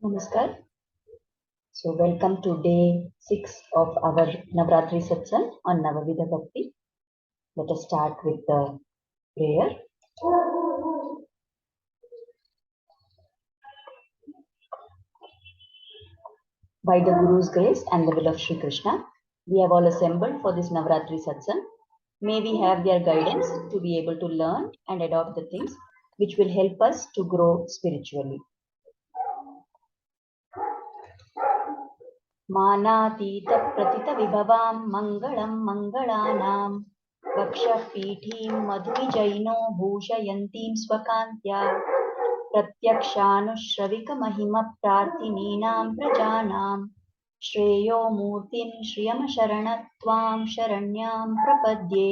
Namaskar. So, welcome to day 6 of our Navaratri Satsang on Navavidha Bhakti. Let us start with the prayer. By the Guru's grace and the will of Sri Krishna, we have all assembled for this Navaratri Satsang. May we have their guidance to be able to learn and adopt the things which will help us to grow spiritually. मानातीत प्रतित विभवां मंगलम मंगलानां वक्षपीठीं मधुविजयिनो भूषयन्तीं स्वकान्त्या प्रत्यक्षानुश्रविक महिम प्रार्थिनीनां प्रजानां श्रेयो मूर्तिं श्रियम शरणत्वां शरण्यां प्रपद्ये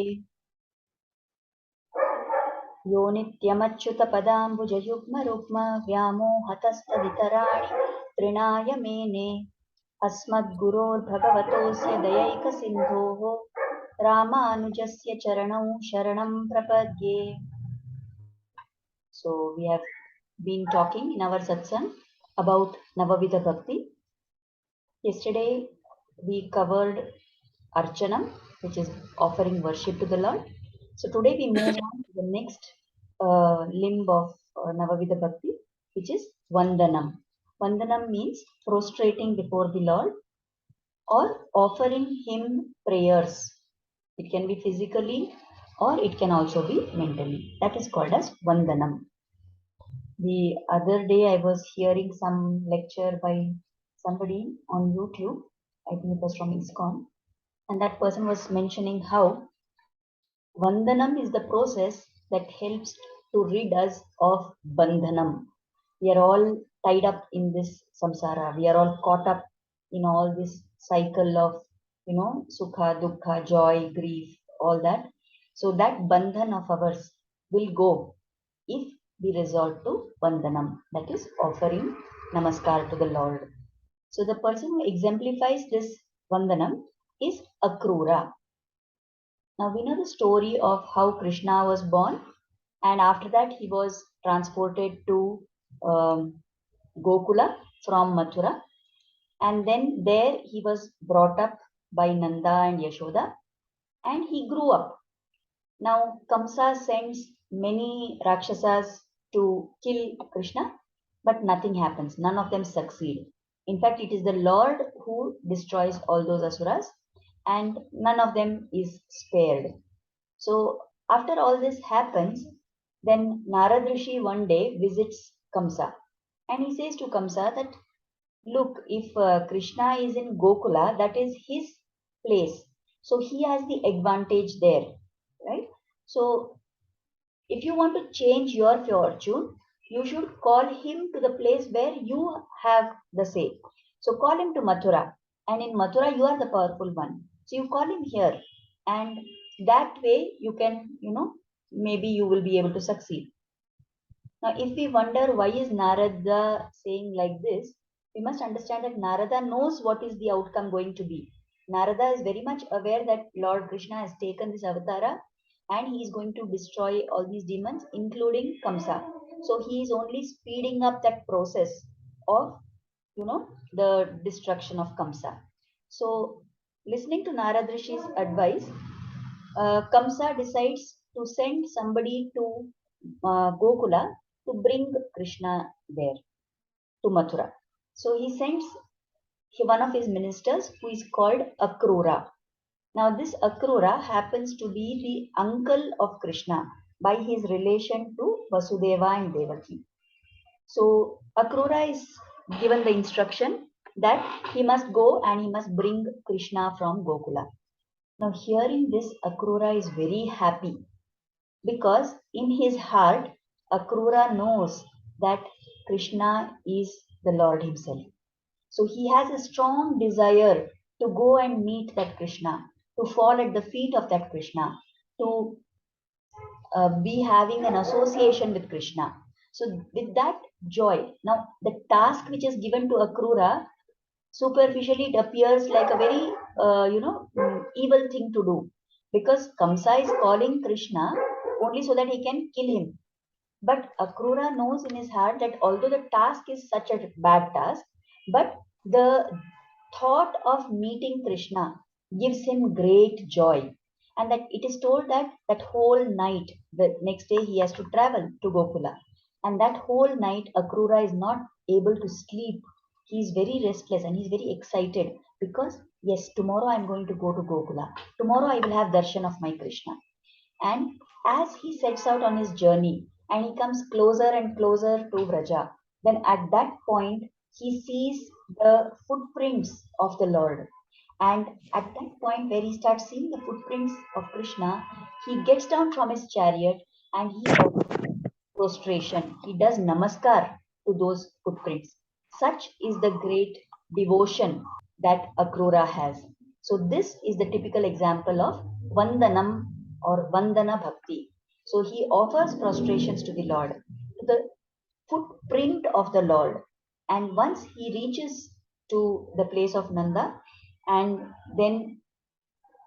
यो नित्यमच्युत पदाम्बुजयुग्मरुग्म व्यामोहतस्तदितराणि तृणाय मेने अस्मद्गुरोर्भगवतोऽस्य दयैकसिन्धोः रामानुजस्य चरणौ शरणं प्रपद्ये. So we have been talking in our satsang about Navavidha Bhakti. Yesterday we covered Archanam, which is offering worship to the Lord. So today we move on to the next limb of Navavidha Bhakti, which is Vandanam. Vandanam means prostrating before the Lord or offering him prayers. It can be physically or it can also be mentally. That is called as Vandanam. The other day I was hearing some lecture by somebody on YouTube. I think it was from ISKCON. And that person was mentioning how Vandanam is the process that helps to rid us of Bandhanam. We are all tied up in this samsara. We are all caught up in all this cycle of, sukha, dukkha, joy, grief, all that. So that bandhan of ours will go if we resort to Vandanam, that is offering namaskar to the Lord. So the person who exemplifies this Vandanam is Akrura. Now we know the story of how Krishna was born, and after that he was transported to Gokula from Mathura, and then there he was brought up by Nanda and Yashoda, and he grew up. Now Kamsa sends many Rakshasas to kill Krishna, but nothing happens. None of them succeed. In fact, it is the Lord who destroys all those asuras, and none of them is spared. So after all this happens, then Narad Rishi one day visits Kamsa, and he says to Kamsa that, look, if Krishna is in Gokula, that is his place. So he has the advantage there, right? So if you want to change your fortune, you should call him to the place where you have the say. So call him to Mathura, and in Mathura you are the powerful one. So you call him here, and that way you can, maybe you will be able to succeed. Now, if we wonder why is Narada saying like this, we must understand that Narada knows what is the outcome going to be. Narada is very much aware that Lord Krishna has taken this avatara and he is going to destroy all these demons, including Kamsa. So he is only speeding up that process of, the destruction of Kamsa. So listening to Narad Rishi's advice, Kamsa decides to send somebody to Gokula to bring Krishna there to Mathura. So he sends one of his ministers who is called Akrura. Now this Akrura happens to be the uncle of Krishna by his relation to Vasudeva and Devaki. So Akrura is given the instruction that he must go and he must bring Krishna from Gokula. Now hearing this, Akrura is very happy because in his heart, Akrura knows that Krishna is the Lord himself. So he has a strong desire to go and meet that Krishna, to fall at the feet of that Krishna, to be having an association with Krishna. So with that joy, now the task which is given to Akrura, superficially it appears like a very, evil thing to do, because Kamsa is calling Krishna only so that he can kill him. But Akrura knows in his heart that although the task is such a bad task, but the thought of meeting Krishna gives him great joy. And that it is told that that whole night, the next day he has to travel to Gokula. And that whole night, Akrura is not able to sleep. He is very restless and he's very excited because, yes, tomorrow I'm going to go to Gokula. Tomorrow I will have darshan of my Krishna. And as he sets out on his journey and he comes closer and closer to Vraja, then at that point he sees the footprints of the Lord. And at that point, where he starts seeing the footprints of Krishna, he gets down from his chariot and he offers prostration. He does namaskar to those footprints. Such is the great devotion that Akrura has. So this is the typical example of Vandanam or Vandana Bhakti. So he offers prostrations to the Lord, to the footprint of the Lord. And once he reaches to the place of Nanda, and then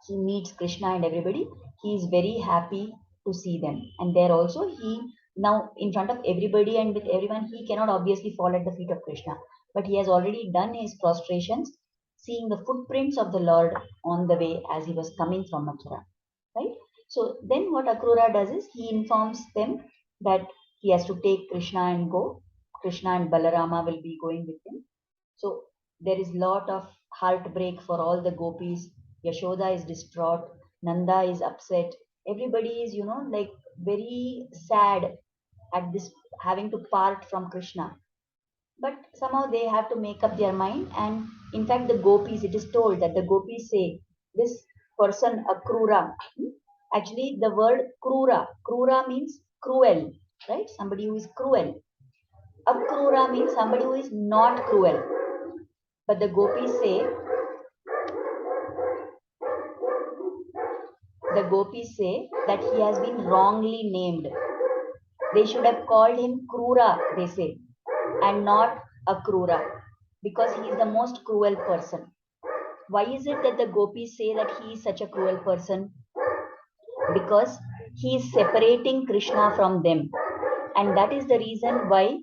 he meets Krishna and everybody, he is very happy to see them. And there also he now in front of everybody and with everyone, he cannot obviously fall at the feet of Krishna. But he has already done his prostrations, seeing the footprints of the Lord on the way as he was coming from Mathura. Right? So then what Akrura does is he informs them that he has to take Krishna and go. Krishna and Balarama will be going with him. So there is lot of heartbreak for all the gopis. Yashoda is distraught. Nanda is upset. Everybody is, like very sad at this having to part from Krishna. But somehow they have to make up their mind. And in fact, the gopis, it is told that the gopis say, this person, Akrura, actually the word krura means cruel, right? Somebody who is cruel. Akrura means somebody who is not cruel. But the gopis say that he has been wrongly named. They should have called him Krura, they say, and not Akrura, because he is the most cruel person. Why is it that the gopis say that he is such a cruel person? Because he is separating Krishna from them. And that is the reason why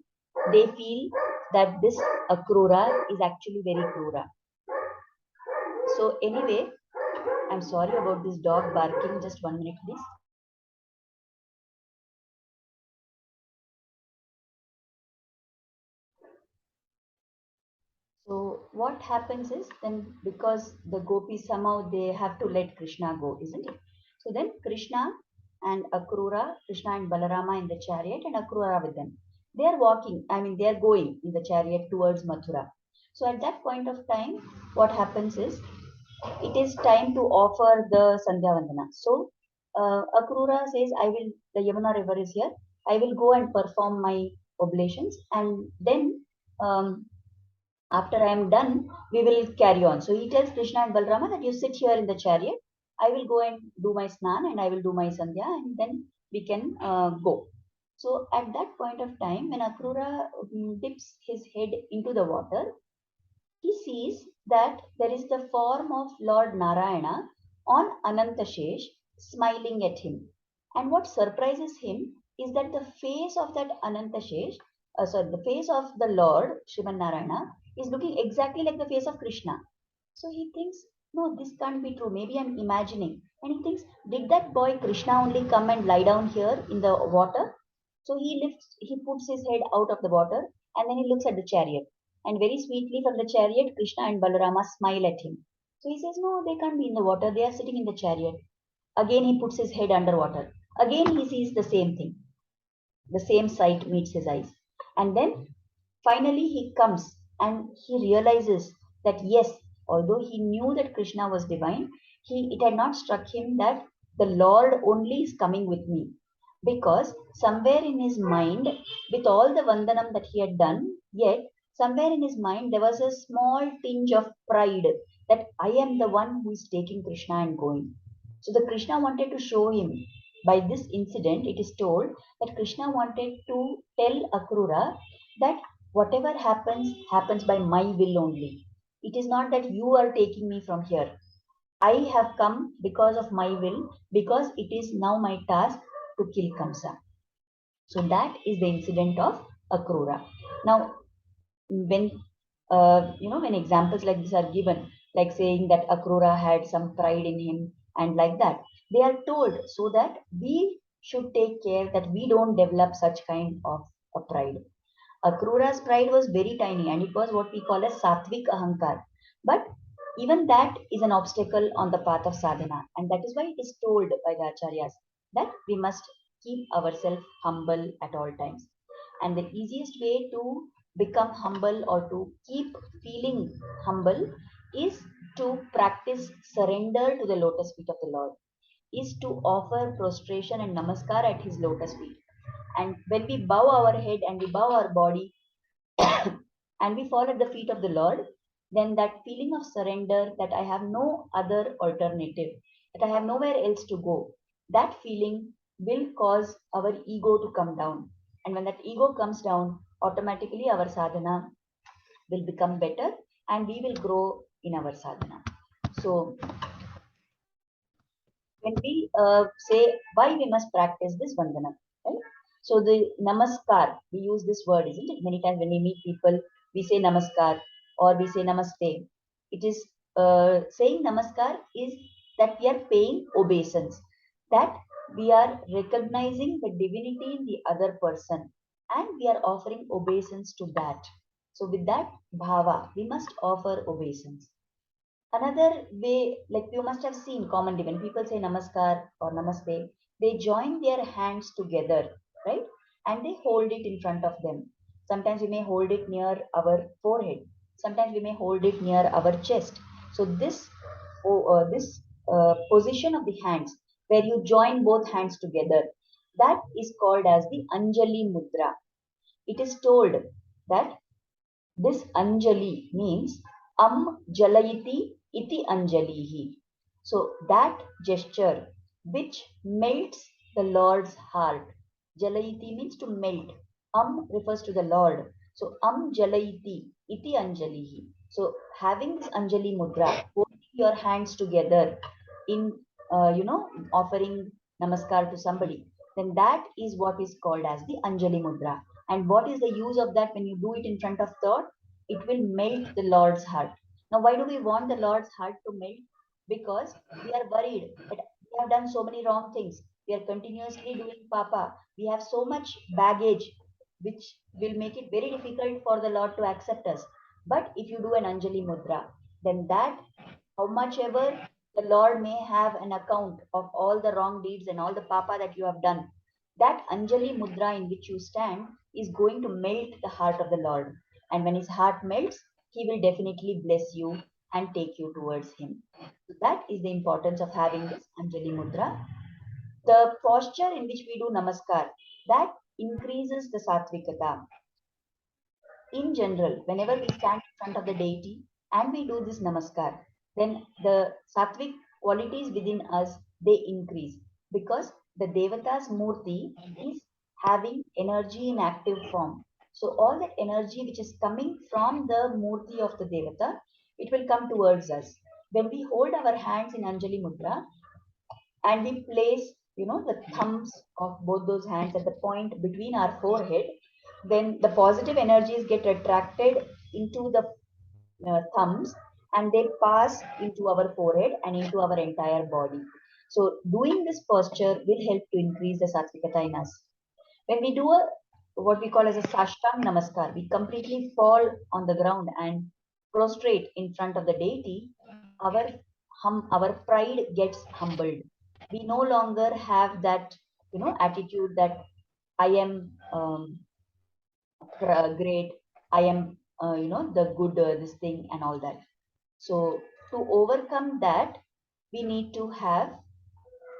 they feel that this Akrura is actually very Krura. So anyway, I'm sorry about this dog barking. Just 1 minute, please. So what happens is then because the gopis somehow they have to let Krishna go, isn't it? So then Krishna and Akrura, Krishna and Balarama in the chariot and Akrura with them. They are walking, they are going in the chariot towards Mathura. So at that point of time, what happens is it is time to offer the Sandhya Vandana. So Akrura says, the Yamuna river is here. I will go and perform my oblations and then after I am done, we will carry on. So he tells Krishna and Balrama that you sit here in the chariot. I will go and do my snan and I will do my sandhya and then we can go. So at that point of time, when Akrura dips his head into the water, he sees that there is the form of Lord Narayana on Anantashesh smiling at him. And what surprises him is that the face of that Anantashesh, the face of the Lord, Sriman Narayana, is looking exactly like the face of Krishna. So he thinks, no, this can't be true. Maybe I'm imagining. And he thinks, did that boy Krishna only come and lie down here in the water? So he puts his head out of the water and then he looks at the chariot. And very sweetly from the chariot, Krishna and Balarama smile at him. So he says, no, they can't be in the water. They are sitting in the chariot. Again, he puts his head underwater. Again, he sees the same thing. The same sight meets his eyes. And then finally he comes and he realizes that yes, although he knew that Krishna was divine, it had not struck him that the Lord only is coming with me. Because somewhere in his mind, with all the Vandanam that he had done, yet somewhere in his mind there was a small tinge of pride that I am the one who is taking Krishna and going. So the Krishna wanted to show him by this incident, it is told that Krishna wanted to tell Akrura that whatever happens, happens by my will only. It is not that you are taking me from here. I have come because of my will, because it is now my task to kill Kamsa. So that is the incident of Akrura. Now, when when examples like this are given, like saying that Akrura had some pride in him, and like that, they are told so that we should take care that we don't develop such kind of a pride. Akrura's pride was very tiny and it was what we call as sattvic ahankar. But even that is an obstacle on the path of sadhana. And that is why it is told by the acharyas that we must keep ourselves humble at all times. And the easiest way to become humble or to keep feeling humble is to practice surrender to the lotus feet of the Lord, is to offer prostration and namaskar at his lotus feet. And when we bow our head and we bow our body and we fall at the feet of the Lord, then that feeling of surrender, that I have no other alternative, that I have nowhere else to go, that feeling will cause our ego to come down. And when that ego comes down, automatically our sadhana will become better and we will grow in our sadhana. So, when we say why we must practice this Vandana, right? So the namaskar, we use this word, isn't it? Many times when we meet people, we say namaskar or we say namaste. It is saying namaskar is that we are paying obeisance, that we are recognizing the divinity in the other person and we are offering obeisance to that. So with that bhava, we must offer obeisance. Another way, like you must have seen commonly when people say namaskar or namaste, they join their hands together, right? And they hold it in front of them. Sometimes we may hold it near our forehead. Sometimes we may hold it near our chest. So this position of the hands, where you join both hands together, that is called as the Anjali Mudra. It is told that this Anjali means Jalayiti iti Anjalihi. So that gesture which melts the Lord's heart. Jalayiti means to melt. Refers to the Lord. So Jalayiti iti Anjalihi. So having this Anjali Mudra, holding your hands together in offering namaskar to somebody, then that is what is called as the Anjali Mudra. And what is the use of that when you do it in front of God? It will melt the Lord's heart. Now, why do we want the Lord's heart to melt? Because we are worried that we have done so many wrong things. We are continuously doing papa. We have so much baggage, which will make it very difficult for the Lord to accept us. But if you do an Anjali Mudra, then that, how much ever the Lord may have an account of all the wrong deeds and all the papa that you have done, that Anjali Mudra in which you stand is going to melt the heart of the Lord. And when his heart melts, he will definitely bless you and take you towards him. So that is the importance of having this Anjali Mudra. The posture in which we do Namaskar, that increases the Sattvikata. In general, whenever we stand in front of the deity and we do this Namaskar, then the Sattvic qualities within us, they increase because the Devata's Murti is having energy in active form. So all that energy which is coming from the Murti of the Devata, it will come towards us. When we hold our hands in Anjali Mudra and we place, the thumbs of both those hands at the point between our forehead, then the positive energies get attracted into the thumbs and they pass into our forehead and into our entire body. So doing this posture will help to increase the sattvikata in us. When we do a what we call as a sashtang namaskar, we completely fall on the ground and prostrate in front of the deity. Our our pride gets humbled. We no longer have that attitude that I am great, I am the good this thing and all that. So to overcome that, we need to have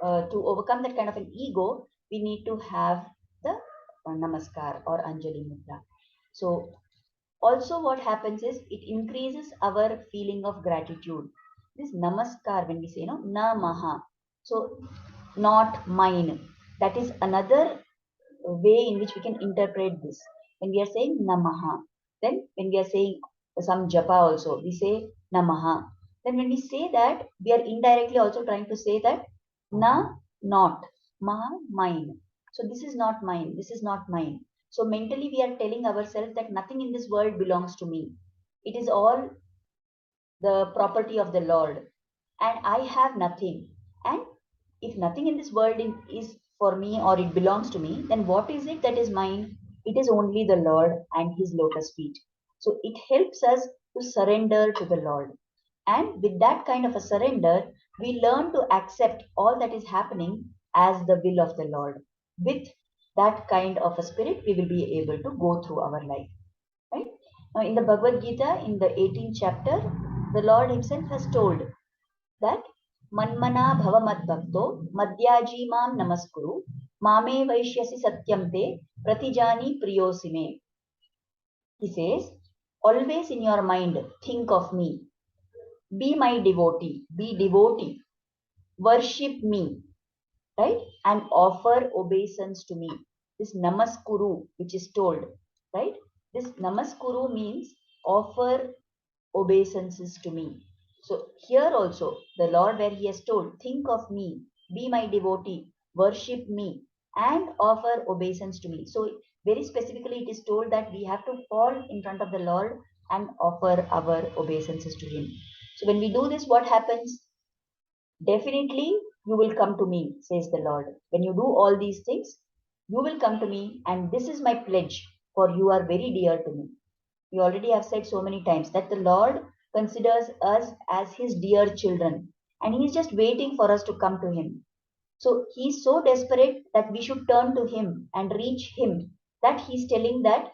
to overcome that kind of an ego, we need to have the namaskar or Anjali Mudra. So also what happens is it increases our feeling of gratitude. This namaskar, when we say namaha, so not mine, that is another way in which we can interpret this. When we are saying namaha, then when we are saying some japa also, we say namaha. Then when we say that, we are indirectly also trying to say that na, not, maha, mine. So this is not mine, this is not mine. So mentally we are telling ourselves that nothing in this world belongs to me. It is all the property of the Lord, and I have nothing. And if nothing in this world is for me or it belongs to me, then what is it that is mine? It is only the Lord and His lotus feet. So it helps us to surrender to the Lord. And with that kind of a surrender, we learn to accept all that is happening as the will of the Lord. With that kind of a spirit, we will be able to go through our life. Right? Now, in the Bhagavad Gita, in the 18th chapter, the Lord Himself has told that Manmana Bhavamad Bhakto Madhyaji Mam Namaskuru Mame Vaishyasi Satyam Te Pratijani Priyosime. He says, always in your mind, think of me. Be my devotee. Be devotee. Worship me. Right? And offer obeisance to me. This Namaskuru, which is told, right? This Namaskuru means offer obeisances to me. So here also, the Lord, where He has told, think of me, be my devotee, worship me, and offer obeisance to me. So very specifically, it is told that we have to fall in front of the Lord and offer our obeisances to Him. So when we do this, what happens? Definitely, you will come to me, says the Lord. When you do all these things, you will come to me, and this is my pledge, for you are very dear to me. We already have said so many times that the Lord considers us as His dear children, and He is just waiting for us to come to Him. So He is so desperate that we should turn to Him and reach Him, that He's telling that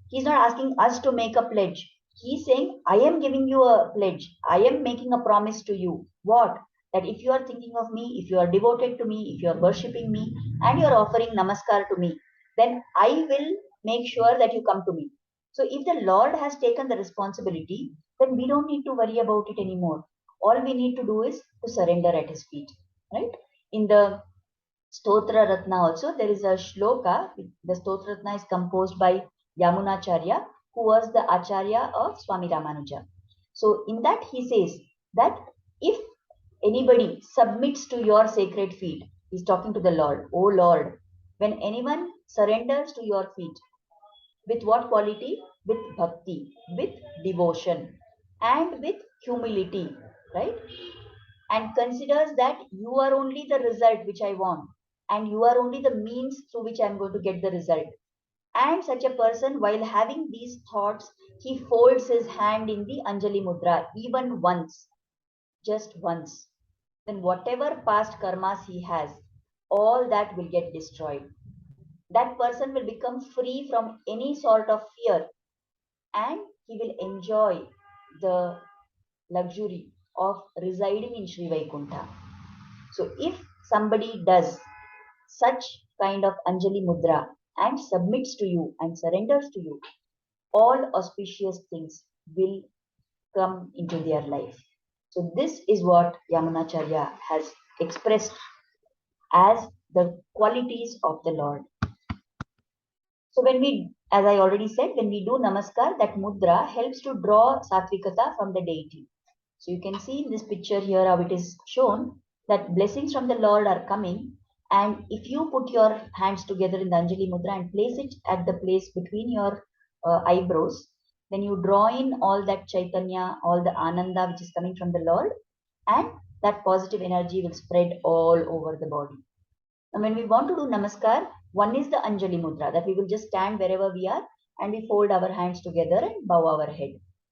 He's not asking us to make a pledge. He's saying, I am giving you a pledge. I am making a promise to you. What? That if you are thinking of me, if you are devoted to me, if you are worshipping me, and you are offering namaskar to me, then I will make sure that you come to me. So if the Lord has taken the responsibility, then we don't need to worry about it anymore. All we need to do is to surrender at His feet. Right? In the Stotra Ratna also, there is a shloka. The Stotra Ratna is composed by Yamunacharya, who was the Acharya of Swami Ramanuja. So in that he says that if anybody submits to your sacred feet, he's talking to the Lord, O Lord, when anyone surrenders to your feet, with what quality? With bhakti, with devotion, and with humility, right? And considers that you are only the result which I want, and you are only the means through which I'm going to get the result. And such a person, while having these thoughts, he folds his hand in the Anjali Mudra even once, just once. Then whatever past karmas he has, all that will get destroyed. That person will become free from any sort of fear, and he will enjoy the luxury of residing in Sri Vaikuntha. So if somebody does such kind of Anjali Mudra and submits to you and surrenders to you, all auspicious things will come into their life. So this is what Yamunacharya has expressed as the qualities of the Lord. So when we, as I already said, when we do namaskar, that mudra helps to draw satvikata from the deity. So you can see in this picture here how it is shown that blessings from the Lord are coming. And if you put your hands together in the Anjali Mudra and place it at the place between your eyebrows, then you draw in all that Chaitanya, all the Ananda which is coming from the Lord, and that positive energy will spread all over the body. And when we want to do namaskar, one is the Anjali Mudra, that we will just stand wherever we are and we fold our hands together and bow our head.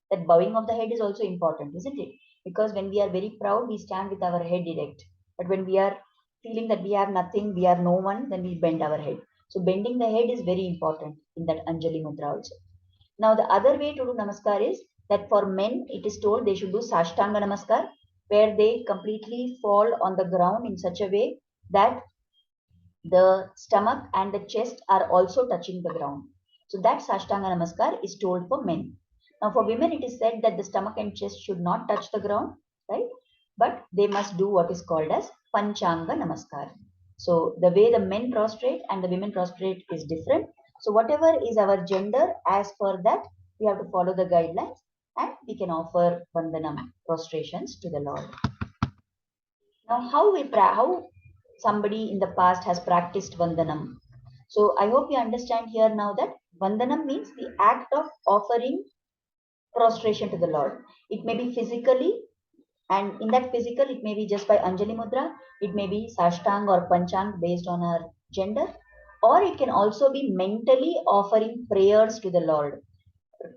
That bowing of the head is also important, isn't it? Because when we are very proud, we stand with our head erect. But when we are feeling that we have nothing, we are no one, then we bend our head. So bending the head is very important in that Anjali Mudra also. Now the other way to do namaskar is that for men, it is told they should do Sashtanga Namaskar, where they completely fall on the ground in such a way that the stomach and the chest are also touching the ground. So that Sashtanga Namaskar is told for men. Now for women, it is said that the stomach and chest should not touch the ground, right? But they must do what is called as Panchanga Namaskar. So the way the men prostrate and the women prostrate is different. So whatever is our gender, as per that, we have to follow the guidelines and we can offer Vandanam prostrations to the Lord. Now how somebody in the past has practiced Vandanam. So I hope you understand here now that Vandanam means the act of offering prostration to the Lord. It may be physically, and in that physical, it may be just by Anjali Mudra, it may be Sashtang or Panchang based on our gender, or it can also be mentally offering prayers to the Lord.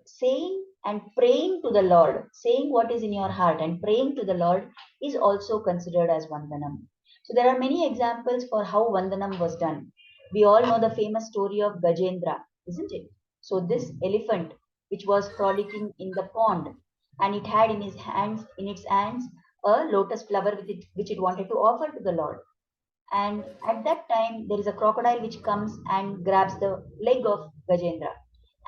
Saying and praying to the Lord, saying what is in your heart and praying to the Lord is also considered as Vandanam. So there are many examples for how Vandanam was done. We all know the famous story of Gajendra, isn't it? So this elephant, which was frolicking in the pond, and it had in its hands, a lotus flower with it, which it wanted to offer to the Lord. And at that time, there is a crocodile which comes and grabs the leg of Gajendra.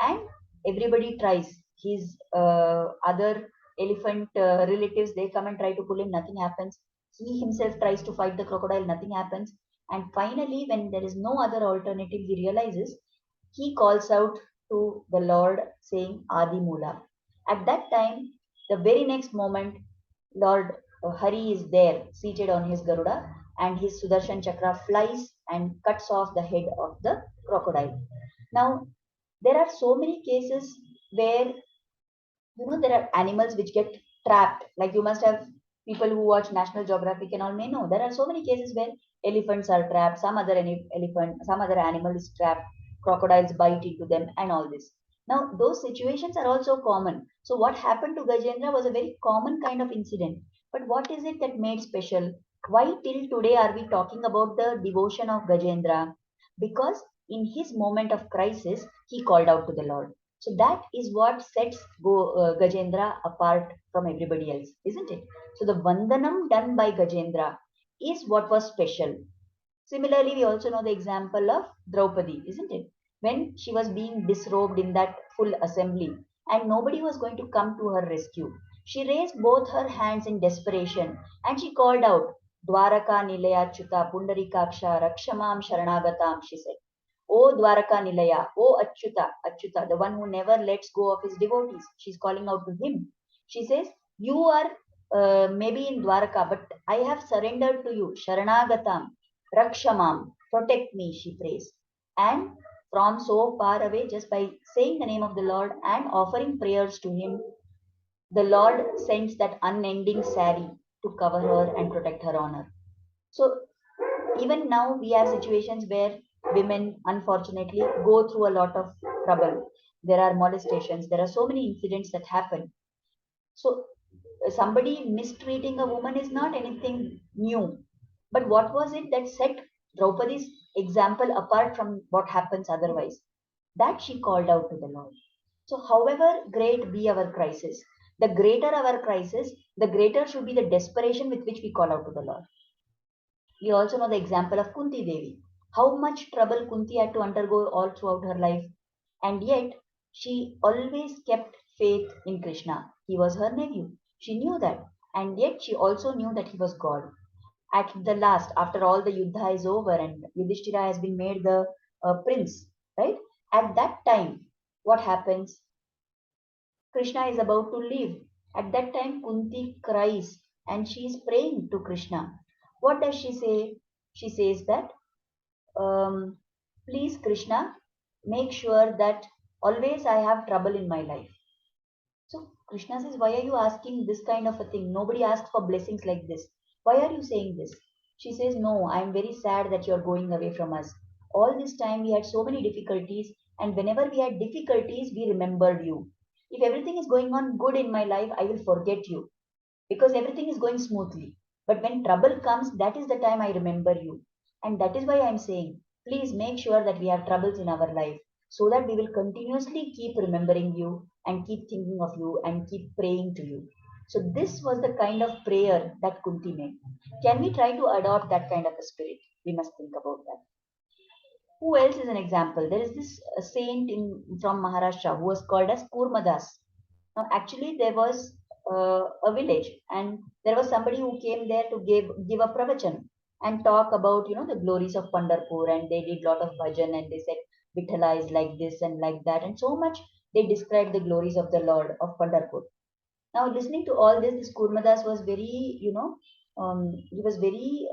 And everybody tries. His other elephant relatives, they come and try to pull him, nothing happens. He himself tries to fight the crocodile, nothing happens. And finally, when there is no other alternative, he realizes, he calls out to the Lord saying Adi Mula. At that time, the very next moment, Lord Hari is there, seated on his Garuda, and his Sudarshan Chakra flies and cuts off the head of the crocodile. Now, there are so many cases where there are animals which get trapped. Like you must have people who watch National Geographic and all may know. There are so many cases where elephants are trapped, some other elephant, some other animal is trapped, crocodiles bite into them, and all this. Now, those situations are also common. So, what happened to Gajendra was a very common kind of incident. But what is it that made special? Why till today are we talking about the devotion of Gajendra? Because in his moment of crisis, he called out to the Lord. So that is what sets Gajendra apart from everybody else, isn't it? So the Vandanam done by Gajendra is what was special. Similarly, we also know the example of Draupadi, isn't it? When she was being disrobed in that full assembly and nobody was going to come to her rescue, she raised both her hands in desperation and she called out, Dwaraka Nilaya Chuta Pundarikaksha Rakshamam Sharanagatam, she said. O Dwaraka Nilaya, O Achyuta, the one who never lets go of his devotees. She's calling out to him. She says, you are maybe in Dwaraka, but I have surrendered to you. Sharanagatam, Rakshamam, protect me, she prays. And from so far away, just by saying the name of the Lord and offering prayers to him, the Lord sends that unending sari to cover her and protect her honor. So even now we have situations where women unfortunately go through a lot of trouble. There are molestations, there are so many incidents that happen. So somebody mistreating a woman is not anything new. But what was it that set Draupadi's example apart from what happens otherwise? That she called out to the Lord. So however great be our crisis, the greater our crisis, the greater should be the desperation with which we call out to the Lord. We also know the example of Kunti Devi. How much trouble Kunti had to undergo all throughout her life. And yet, she always kept faith in Krishna. He was her nephew. She knew that. And yet, she also knew that he was God. At the last, after all the Yuddha is over and Yudhishthira has been made the prince, right? At that time, what happens? Krishna is about to leave. At that time, Kunti cries and she is praying to Krishna. What does she say? She says that, please, Krishna, make sure that always I have trouble in my life. So Krishna says, why are you asking this kind of a thing? Nobody asks for blessings like this. Why are you saying this? She says, no, I am very sad that you are going away from us. All this time we had so many difficulties, and whenever we had difficulties, we remembered you. If everything is going on good in my life, I will forget you because everything is going smoothly. But when trouble comes, that is the time I remember you. And that is why I'm saying, please make sure that we have troubles in our life so that we will continuously keep remembering you and keep thinking of you and keep praying to you. So, this was the kind of prayer that Kunti made. Can we try to adopt that kind of a spirit? We must think about that. Who else is an example? There is this saint from Maharashtra who was called as Kurma. Now, actually, there was a village, and there was somebody who came there to give a pravachan and talk about the glories of Pandharpur, and they did lot of bhajan, and they said Vithala is like this and like that, and so much they described the glories of the Lord of Pandharpur. Now, listening to all this, this Kurmadas was very, he was very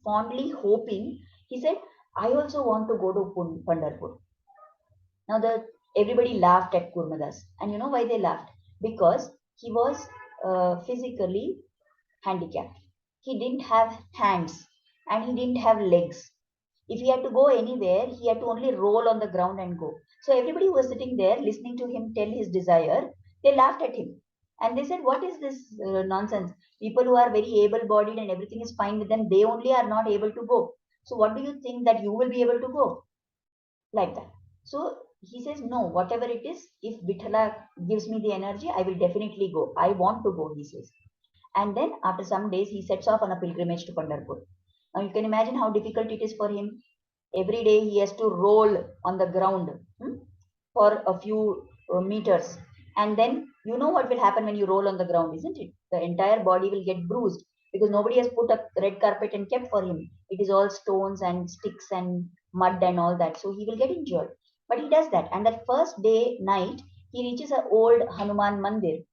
fondly hoping. He said, I also want to go to Pandharpur. Now everybody laughed at Kurmadas, and you know why they laughed? Because he was physically handicapped. He didn't have hands and he didn't have legs. If he had to go anywhere, he had to only roll on the ground and go. So everybody who was sitting there listening to him tell his desire, they laughed at him. And they said, what is this nonsense? People who are very able bodied and everything is fine with them, they only are not able to go. So what do you think that you will be able to go? Like that. So he says, no, whatever it is, if Vithala gives me the energy, I will definitely go. I want to go, he says. And then after some days, he sets off on a pilgrimage to Pandharpur. Now you can imagine how difficult it is for him. Every day he has to roll on the ground for a few meters. And then you know what will happen when you roll on the ground, isn't it? The entire body will get bruised because nobody has put a red carpet and kept for him. It is all stones and sticks and mud and all that. So he will get injured. But he does that. And that first day, night, he reaches an old Hanuman Mandir.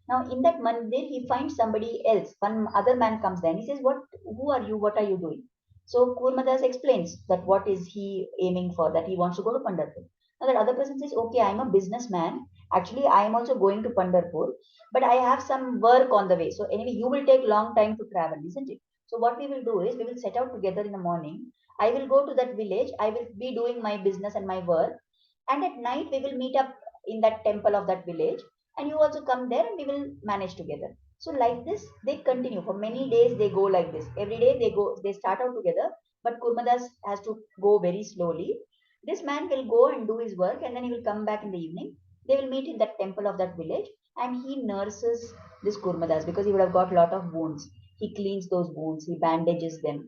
Now, in that mandir, he finds somebody else. One other man comes there and he says, "What? Who are you? What are you doing?" So Kurmadas explains that what is he aiming for, that he wants to go to Pandharpur. Now that other person says, "Okay, I'm a businessman. Actually, I am also going to Pandharpur, but I have some work on the way. So anyway, you will take long time to travel, isn't it? So what we will do is we will set out together in the morning. I will go to that village. I will be doing my business and my work, and at night we will meet up in that temple of that village, and you also come there and we will manage together." So like this they continue for many days. They go like this every day. They start out together, but Kurmadas has to go very slowly. This man will go and do his work, and then he will come back in the evening. They will meet in that temple of that village, and he nurses this Kurmadas because he would have got a lot of wounds. He cleans those wounds, he bandages them,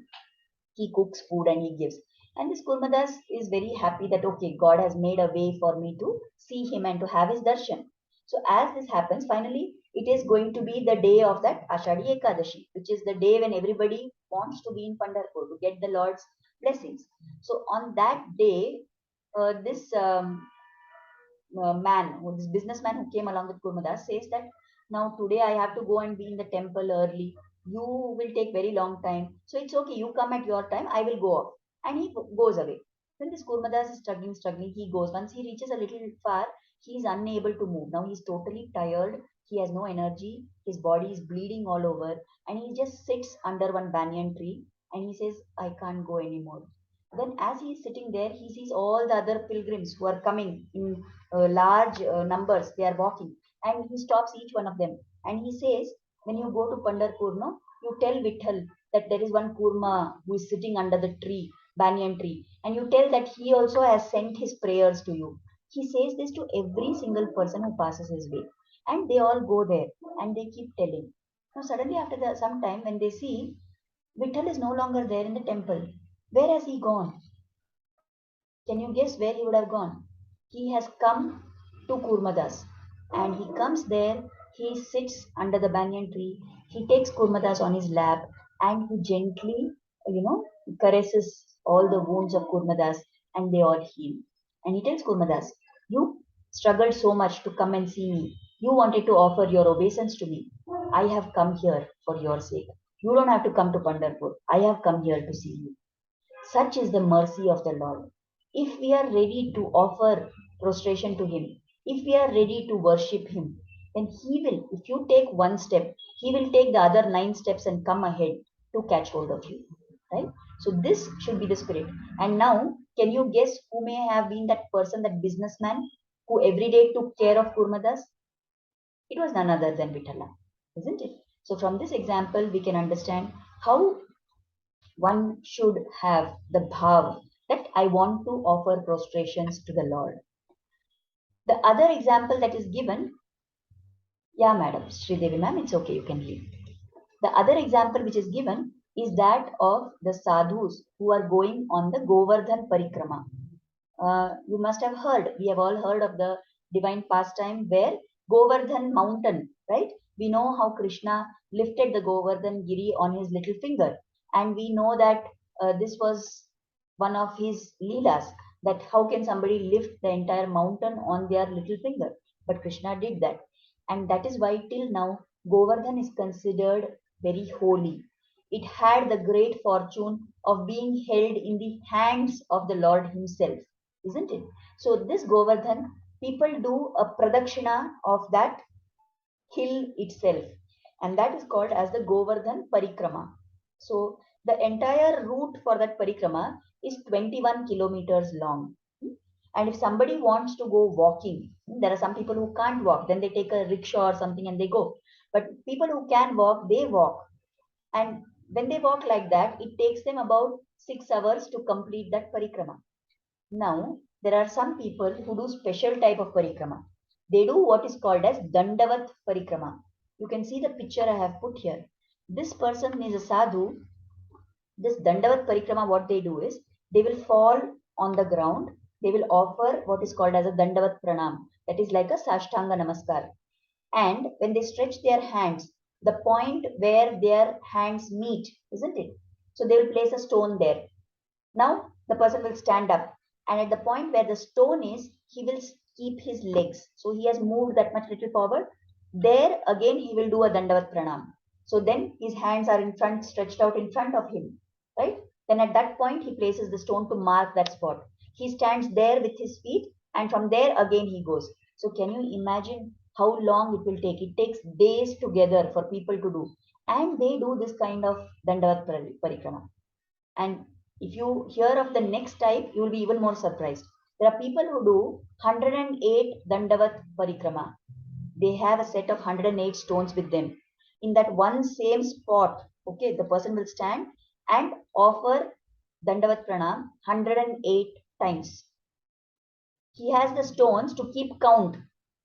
he cooks food and he gives. And this Kurmadas is very happy that okay, God has made a way for me to see him and to have his darshan. So as this happens, finally it is going to be the day of that Ashadi Ekadashi, which is the day when everybody wants to be in Pandharpur to get the Lord's blessings. So on that day, this man, this businessman who came along with Kurmadas says that now today I have to go and be in the temple early. You will take very long time. So it's okay. You come at your time. I will go off. And he goes away. When this Kurmadas is struggling, he goes. Once he reaches a little far, he is unable to move. Now he's totally tired. He has no energy. His body is bleeding all over. And he just sits under one banyan tree and he says, I can't go anymore. Then, as he is sitting there, he sees all the other pilgrims who are coming in large numbers. They are walking, and he stops each one of them. And he says, "When you go to Pandharpur, no, you tell Vitthal that there is one Kurma who is sitting under the tree, banyan tree, and you tell that he also has sent his prayers to you." He says this to every single person who passes his way, and they all go there and they keep telling. Now, suddenly, after some time, when they see Vitthal is no longer there in the temple, where has he gone? Can you guess where he would have gone? He has come to Kurmadas, and he comes there. He sits under the banyan tree. He takes Kurmadas on his lap and he gently, caresses all the wounds of Kurmadas, and they all heal. And he tells Kurmadas, "You struggled so much to come and see me. You wanted to offer your obeisance to me. I have come here for your sake. You don't have to come to Pandharpur. I have come here to see you." Such is the mercy of the Lord. If we are ready to offer prostration to Him, if we are ready to worship Him, then He will, if you take one step, He will take the other nine steps and come ahead to catch hold of you. Right? So this should be the spirit. And now, can you guess who may have been that person, that businessman who every day took care of Kurmadas? It was none other than Vitala, isn't it? So from this example, we can understand how one should have the bhav that I want to offer prostrations to the Lord. The other example that is given, yeah, madam, Sridevi ma'am, it's okay, you can leave. The other example which is given is that of the sadhus who are going on the Govardhan Parikrama. You must have heard, we have all heard of the divine pastime where Govardhan mountain, right? We know how Krishna lifted the Govardhan Giri on his little finger. And we know that this was one of his leelas, that how can somebody lift the entire mountain on their little finger? But Krishna did that. And that is why till now, Govardhan is considered very holy. it had the great fortune of being held in the hands of the Lord himself, isn't it? So this Govardhan, people do a pradakshina of that hill itself, and that is called as the Govardhan Parikrama. So the entire route for that parikrama is 21 kilometers long. And if somebody wants to go walking, there are some people who can't walk, then they take a rickshaw or something and they go. But people who can walk, they walk. And when they walk like that, it takes them about 6 hours to complete that parikrama. Now, there are some people who do special type of parikrama. They do what is called as Dandawat Parikrama. You can see the picture I have put here. This person is a sadhu. This Dandawat Parikrama, what they do is, they will fall on the ground. They will offer what is called as a Dandawat Pranam. That is like a Sashtanga Namaskar. And when they stretch their hands, the point where their hands meet, isn't it? So they will place a stone there. Now the person will stand up, and at the point where the stone is, he will keep his legs. So he has moved that much little forward. There again, he will do a Dandavat Pranam. So then his hands are in front, stretched out in front of him, right? Then at that point, he places the stone to mark that spot. He stands there with his feet, and from there again he goes. So can you imagine how long it will take? It takes days together for people to do. And they do this kind of Dandavat Parikrama. And if you hear of the next type, you will be even more surprised. There are people who do 108 Dandavat Parikrama. They have a set of 108 stones with them. In that one same spot, okay, the person will stand and offer Dandavat Pranam 108 times. He has the stones to keep count.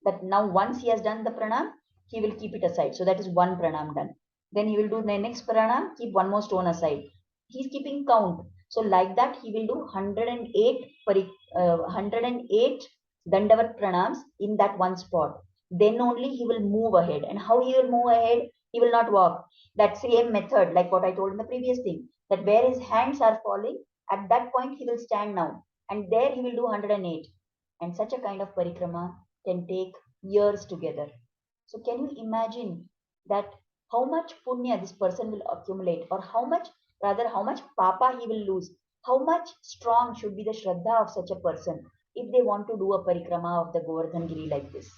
That now once he has done the pranam, he will keep it aside. So that is one pranam done. Then he will do the next pranam, keep one more stone aside. He's keeping count. So like that, he will do 108 Dandavat pranams in that one spot. Then only he will move ahead. And how he will move ahead? He will not walk. That same method, like what I told in the previous thing, that where his hands are falling, at that point he will stand now. And there he will do 108. And such a kind of parikrama can take years together. So can you imagine that how much punya this person will accumulate, or how much papa he will lose? How much strong should be the shraddha of such a person if they want to do a parikrama of the Govardhan Giri like this?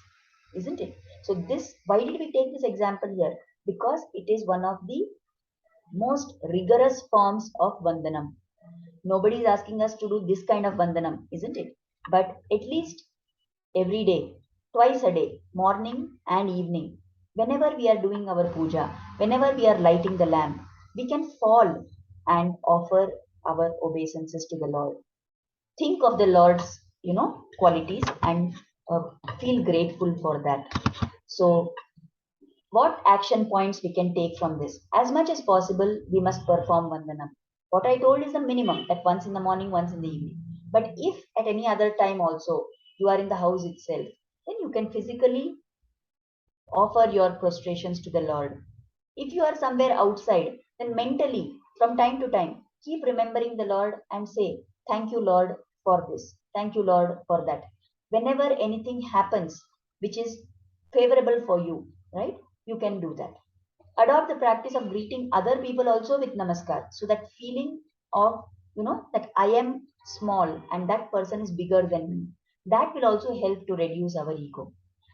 Isn't it? So this, why did we take this example here? Because it is one of the most rigorous forms of Vandanam. Nobody is asking us to do this kind of Vandanam, isn't it? But at least every day, twice a day, morning and evening, whenever we are doing our puja, whenever we are lighting the lamp, we can fall and offer our obeisances to the Lord. Think of the Lord's, qualities, and feel grateful for that. So what action points we can take from this? As much as possible, we must perform Vandanam. What I told is the minimum, that once in the morning, once in the evening. But if at any other time also you are in the house itself, then you can physically offer your prostrations to the Lord. If you are somewhere outside, then mentally, from time to time, keep remembering the Lord and say, thank you, Lord, for this. Thank you, Lord, for that. Whenever anything happens which is favorable for you, right, you can do that. Adopt the practice of greeting other people also with namaskar. So that feeling of, that I am small and that person is bigger than me, that will also help to reduce our ego.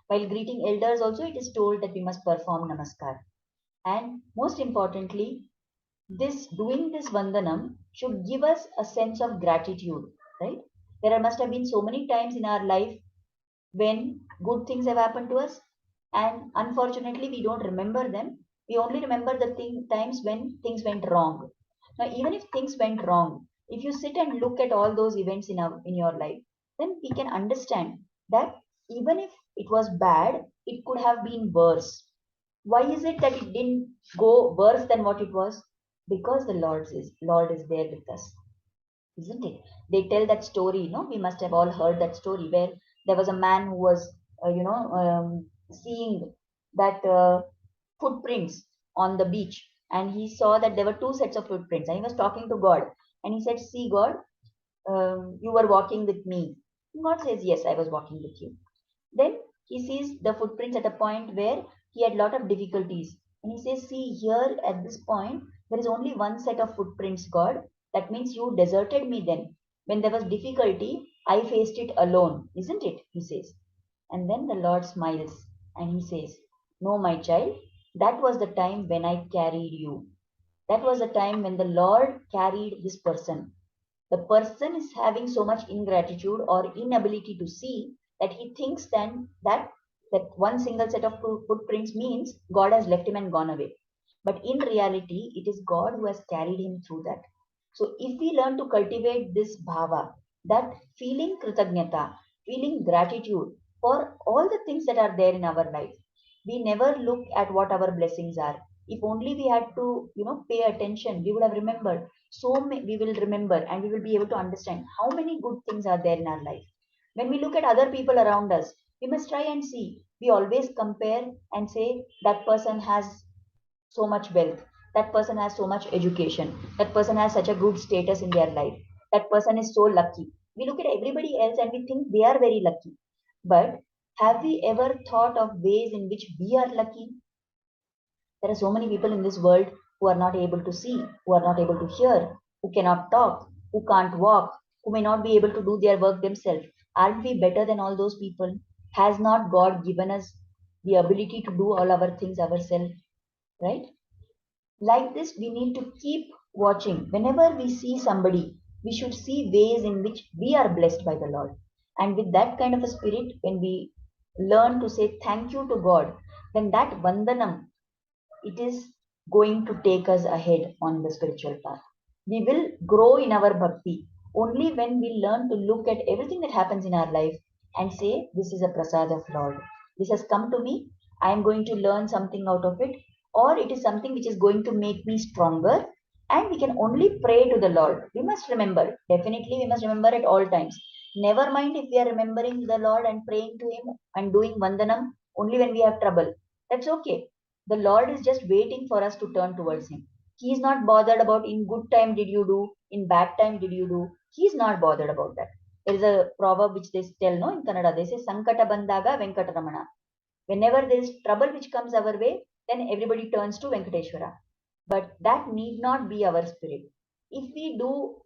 While greeting elders also, it is told that we must perform namaskar. And most importantly, doing this vandanam should give us a sense of gratitude, right? There must have been so many times in our life when good things have happened to us, and unfortunately we don't remember them. We only remember the times when things went wrong. Now, even if things went wrong, if you sit and look at all those events in your life, then we can understand that even if it was bad, it could have been worse. Why is it that it didn't go worse than what it was? Because the Lord is there with us, isn't it? They tell that story, we must have all heard that story, where there was a man who was, seeing that footprints on the beach, and he saw that there were two sets of footprints, and he was talking to God, and he said, see, God, you were walking with me. God says, yes, I was walking with you. Then he sees the footprints at a point where he had a lot of difficulties, and he says, see, here at this point There is only one set of footprints, God. That means you deserted me then. When there was difficulty, I faced it alone, isn't it? He says. And then the Lord smiles and he says, no, my child, that was the time when I carried you. That was the time when the Lord carried this person. The person is having so much ingratitude or inability to see that he thinks then that one single set of footprints means God has left him and gone away. But in reality, it is God who has carried him through that. So if we learn to cultivate this bhava, that feeling kritagnyata, feeling gratitude for all the things that are there in our life, we never look at what our blessings are. If only we had to, pay attention, we would have remembered we will remember and we will be able to understand how many good things are there in our life. When we look at other people around us, we must try and see. We always compare and say that person has so much wealth, that person has so much education, that person has such a good status in their life, that person is so lucky. We look at everybody else and we think they are very lucky. But have we ever thought of ways in which we are lucky? There are so many people in this world who are not able to see, who are not able to hear, who cannot talk, who can't walk, who may not be able to do their work themselves. Aren't we better than all those people? Has not God given us the ability to do all our things ourselves? Right? Like this, we need to keep watching. Whenever we see somebody, we should see ways in which we are blessed by the Lord. And with that kind of a spirit, when we learn to say thank you to God, then that Vandanam, it is going to take us ahead on the spiritual path. We will grow in our bhakti only when we learn to look at everything that happens in our life and say, this is a prasad of Lord. This has come to me. I am going to learn something out of it, or it is something which is going to make me stronger. And we can only pray to the Lord. We must remember, definitely, we must remember at all times. Never mind if we are remembering the Lord and praying to Him and doing Vandanam only when we have trouble. That's okay. The Lord is just waiting for us to turn towards Him. He is not bothered about in good time did you do, in bad time did you do. He is not bothered about that. There is a proverb which they tell, no, in Kannada, they say, Sankata Bandaga Venkataramana. Whenever there is trouble which comes our way, then everybody turns to Venkateshwara. But that need not be our spirit. If we do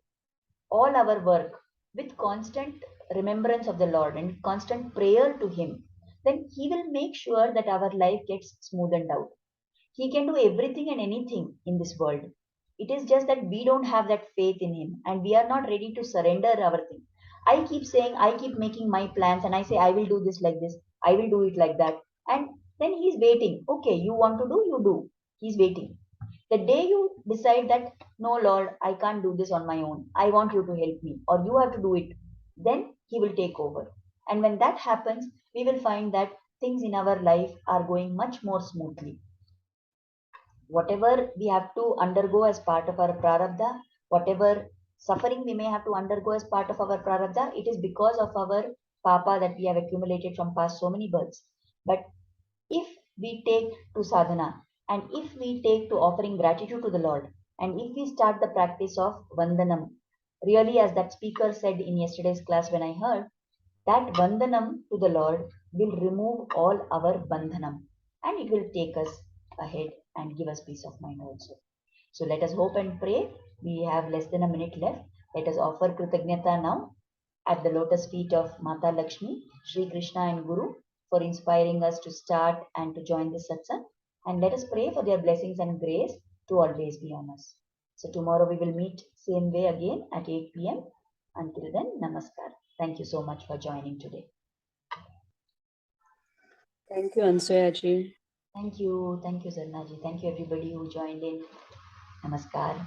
all our work with constant remembrance of the Lord and constant prayer to Him, then He will make sure that our life gets smoothened out. He can do everything and anything in this world. It is just that we don't have that faith in Him and we are not ready to surrender our thing. I keep saying, I keep making my plans and I say, I will do this like this, I will do it like that. And then He's waiting. Okay, you want to do, you do. He's waiting. The day you decide that, no, Lord, I can't do this on my own, I want you to help me, or you have to do it, then He will take over. And when that happens, we will find that things in our life are going much more smoothly. Whatever we have to undergo as part of our prarabdha, whatever suffering we may have to undergo as part of our prarabdha, it is because of our papa that we have accumulated from past so many births. But if we take to sadhana and if we take to offering gratitude to the Lord and if we start the practice of Vandanam, really, as that speaker said in yesterday's class when I heard, that Vandanam to the Lord will remove all our Bandhanam and it will take us ahead and give us peace of mind also. So let us hope and pray. We have less than a minute left. Let us offer Kritagnyata now at the lotus feet of Mata Lakshmi, Sri Krishna and Guru for inspiring us to start and to join this satsang. And let us pray for their blessings and grace to always be on us. So tomorrow we will meet same way again at 8 p.m. Until then, namaskar. Thank you so much for joining today. Thank you, Ansuyaji. Thank you, Sarnaji. Thank you everybody who joined in. Namaskar.